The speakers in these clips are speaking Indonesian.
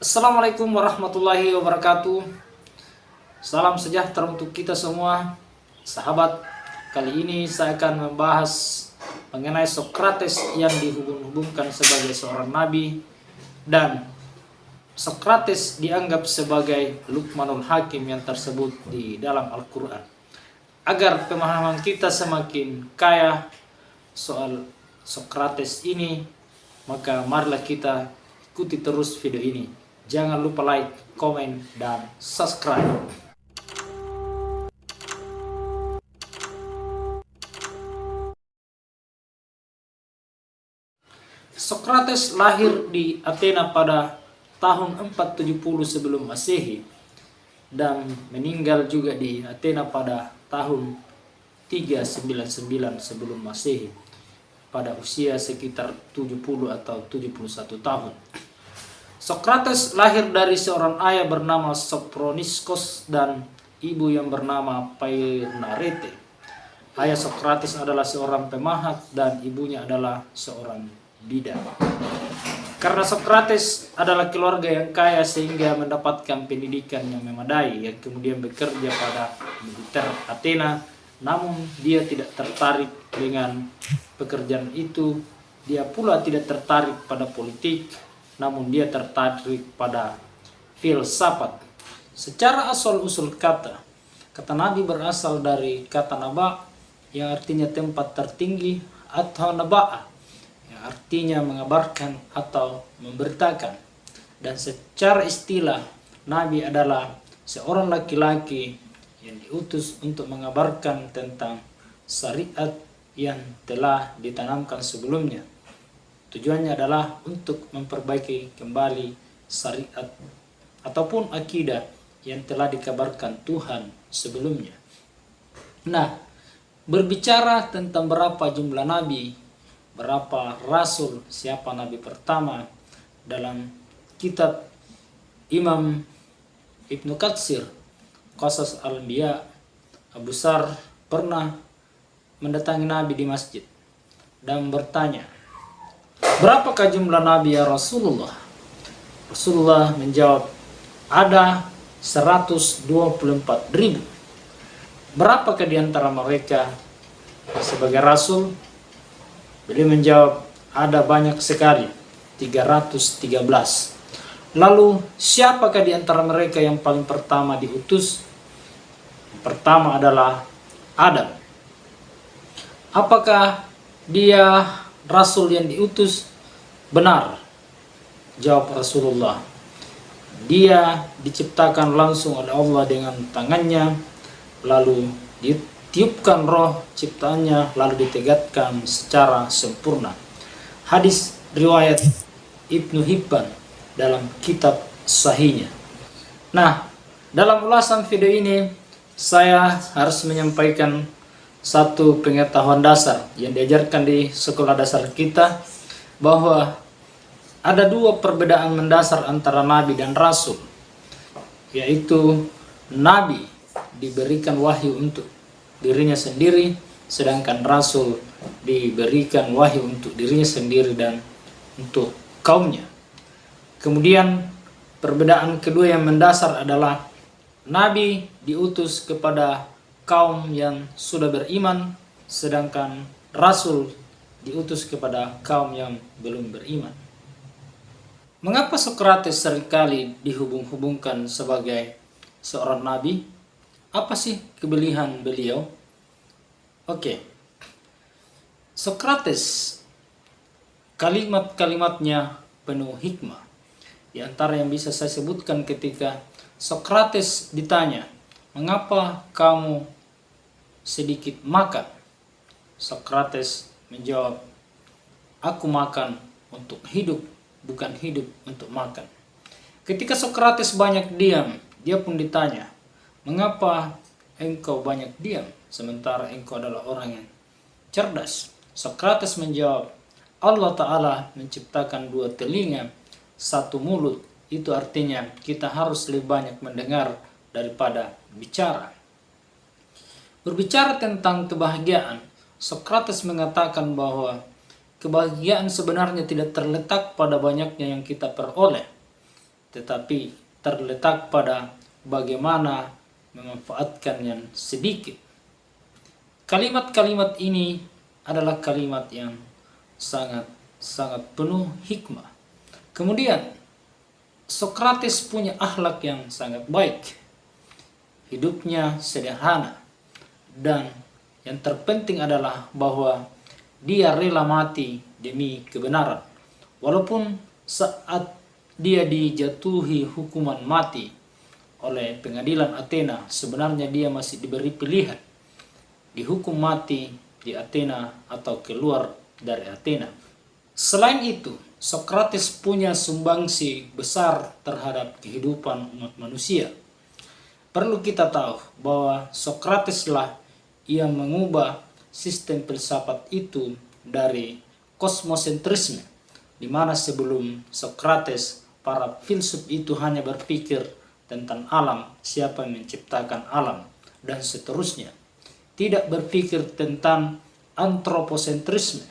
Assalamualaikum warahmatullahi wabarakatuh. Salam sejahtera untuk kita semua, sahabat. Kali ini saya akan membahas mengenai Sokrates yang dihubung-hubungkan sebagai seorang nabi, dan Sokrates dianggap sebagai Luqmanul Hakim yang tersebut di dalam Al-Quran. Agar pemahaman kita semakin kaya soal Sokrates ini, maka marilah kita ikuti terus video ini. Jangan lupa like, komen, dan subscribe. Sokrates lahir di Athena pada tahun 470 sebelum Masehi dan meninggal juga di Athena pada tahun 399 sebelum Masehi pada usia sekitar 70 atau 71 tahun. Sokrates lahir dari seorang ayah bernama Sophroniscus dan ibu yang bernama Phainarete. Ayah Sokrates adalah seorang pemahat dan ibunya adalah seorang bidan. Karena Sokrates adalah keluarga yang kaya sehingga mendapatkan pendidikan yang memadai, yang kemudian bekerja pada militer Athena. Namun dia tidak tertarik dengan pekerjaan itu. Dia pula tidak tertarik pada politik, namun dia tertarik pada filsafat. Secara asal-usul kata nabi berasal dari kata naba yang artinya tempat tertinggi, atau naba'a yang artinya mengabarkan atau memberitakan. Dan secara istilah, nabi adalah seorang laki-laki yang diutus untuk mengabarkan tentang syariat yang telah ditanamkan sebelumnya. Tujuannya adalah untuk memperbaiki kembali syariat ataupun akidah yang telah dikabarkan Tuhan sebelumnya. Nah, berbicara tentang berapa jumlah nabi, berapa rasul, siapa nabi pertama, dalam kitab Imam Ibnu Katsir, Qasas Al-Anbiya, Abu Sar pernah mendatangi nabi di masjid dan bertanya, "Berapakah jumlah nabi ya Rasulullah?" Rasulullah menjawab, "Ada 124.000. Berapakah di antara mereka sebagai rasul?" Beliau menjawab, "Ada banyak sekali, 313. Lalu siapakah di antara mereka yang paling pertama diutus?" Yang pertama adalah Adam. "Apakah dia rasul yang diutus?" "Benar," jawab Rasulullah. "Dia diciptakan langsung oleh Allah dengan tangannya, lalu ditiupkan roh ciptaannya, lalu ditegatkan secara sempurna." Hadis riwayat Ibnu Hibban dalam kitab sahihnya. Nah, dalam ulasan video ini saya harus menyampaikan satu pengetahuan dasar yang diajarkan di sekolah dasar kita, bahwa ada dua perbedaan mendasar antara nabi dan rasul, yaitu nabi diberikan wahyu untuk dirinya sendiri, sedangkan rasul diberikan wahyu untuk dirinya sendiri dan untuk kaumnya. Kemudian perbedaan kedua yang mendasar adalah nabi diutus kepada kaum yang sudah beriman, sedangkan rasul diutus kepada kaum yang belum beriman. Mengapa Sokrates seringkali dihubung-hubungkan sebagai seorang nabi? Apa sih kelebihan beliau? Oke. Sokrates, kalimat-kalimatnya penuh hikmah. Di antara yang bisa saya sebutkan ketika Sokrates ditanya, "Mengapa kamu sedikit makan?" Sokrates menjawab, "Aku makan untuk hidup, bukan hidup untuk makan." Ketika Sokrates banyak diam, dia pun ditanya, "Mengapa engkau banyak diam, sementara engkau adalah orang yang cerdas?" Sokrates menjawab, "Allah Ta'ala menciptakan dua telinga, satu mulut. Itu artinya kita harus lebih banyak mendengar daripada bicara." Berbicara tentang kebahagiaan, Sokrates mengatakan bahwa kebahagiaan sebenarnya tidak terletak pada banyaknya yang kita peroleh, tetapi terletak pada bagaimana memanfaatkan yang sedikit. Kalimat-kalimat ini adalah kalimat yang sangat penuh hikmah. Kemudian Sokrates punya akhlak yang sangat baik. Hidupnya sederhana, dan yang terpenting adalah bahwa dia rela mati demi kebenaran. Walaupun saat dia dijatuhi hukuman mati oleh pengadilan Athena, sebenarnya dia masih diberi pilihan dihukum mati di Athena atau keluar dari Athena. Selain itu, Sokrates punya sumbangsi besar terhadap kehidupan umat manusia. Perlu kita tahu bahwa Sokrateslah yang mengubah sistem filsafat itu dari kosmosentrisme, di mana sebelum Sokrates para filsuf itu hanya berpikir tentang alam, siapa yang menciptakan alam, dan seterusnya. Tidak berpikir tentang antroposentrisme,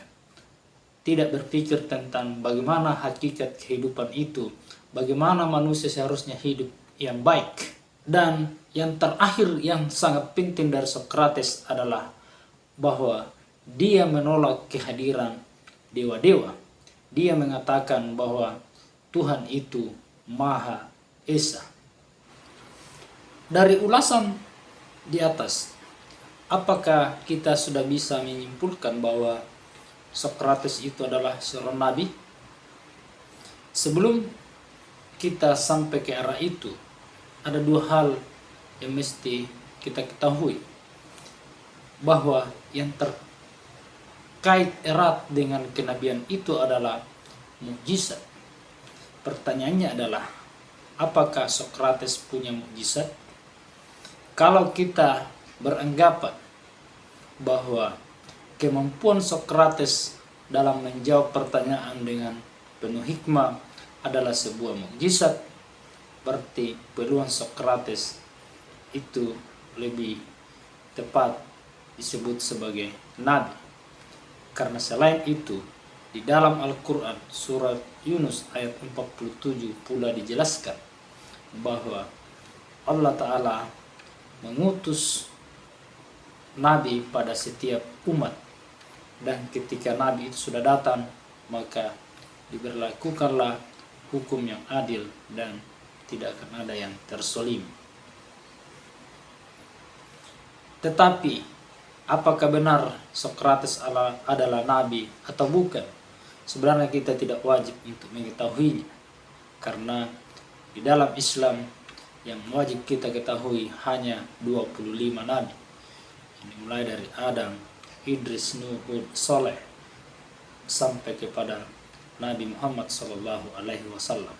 tidak berpikir tentang bagaimana hakikat kehidupan itu, bagaimana manusia seharusnya hidup yang baik. Dan yang terakhir yang sangat penting dari Sokrates adalah bahwa dia menolak kehadiran dewa-dewa. Dia mengatakan bahwa Tuhan itu Maha Esa. Dari ulasan di atas, apakah kita sudah bisa menyimpulkan bahwa Sokrates itu adalah seorang nabi? Sebelum kita sampai ke arah itu, ada dua hal yang mesti kita ketahui, bahwa yang terkait erat dengan kenabian itu adalah mukjizat. Pertanyaannya adalah, apakah Sokrates punya mukjizat? Kalau kita beranggapan bahwa kemampuan Sokrates dalam menjawab pertanyaan dengan penuh hikmah adalah sebuah mukjizat, berarti peluang Sokrates itu lebih tepat disebut sebagai nabi. Karena selain itu, di dalam Al-Quran surat Yunus ayat 47 pula dijelaskan bahwa Allah Ta'ala mengutus nabi pada setiap umat, dan ketika nabi itu sudah datang, maka diberlakukanlah hukum yang adil dan tidak akan ada yang tersolim. Tetapi apakah benar Sokrates adalah nabi atau bukan? Sebenarnya kita tidak wajib untuk mengetahuinya, karena di dalam Islam yang wajib kita ketahui hanya 25 nabi. Ini mulai dari Adam, Idris, Nuh, Hud, Saleh sampai kepada Nabi Muhammad SAW.